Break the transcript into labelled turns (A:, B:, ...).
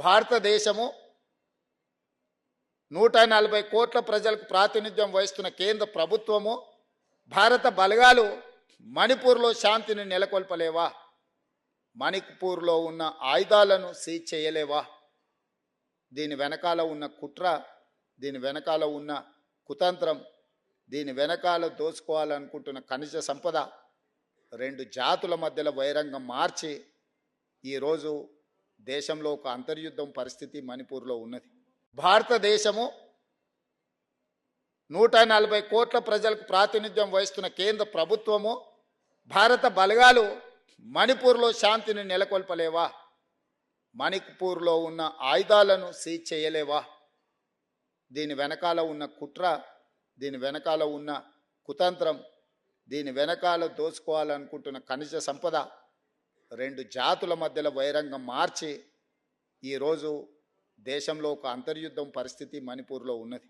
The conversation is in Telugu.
A: భారతదేశము 140 కోట్ల ప్రజలకు ప్రాతినిధ్యం వహిస్తున్న కేంద్ర ప్రభుత్వము భారత బలగాలు మణిపూర్లో శాంతిని నెలకొల్పలేవా? మణిపూర్లో ఉన్న ఆయుధాలను సీజ్ చేయలేవా? దీని వెనకాల ఉన్న కుట్ర, దీని వెనకాల ఉన్న కుతంత్రం, దీని వెనకాల దోచుకోవాలనుకుంటున్న ఖనిజ సంపద, రెండు జాతుల మధ్యలో వైరంగం మార్చి ఈరోజు దేశంలో ఒక అంతర్యుద్ధం పరిస్థితి మణిపూర్లో ఉన్నది. భారతదేశము 140 కోట్ల ప్రజలకు ప్రాతినిధ్యం వహిస్తున్న కేంద్ర ప్రభుత్వము భారత బలగాలు మణిపూర్లో శాంతిని నెలకొల్పలేవా? మణిపూర్లో ఉన్న ఆయుధాలను సీజ్ చేయలేవా? దీని వెనకాల ఉన్న కుట్ర, దీని వెనకాల ఉన్న కుతంత్రం, దీని వెనకాల దోచుకోవాలనుకుంటున్న ఖనిజ సంపద, రెండు జాతుల మధ్యలో వైరంగం మార్చి ఈరోజు దేశంలో ఒక అంతర్యుద్ధం పరిస్థితి మణిపూర్లో ఉన్నది.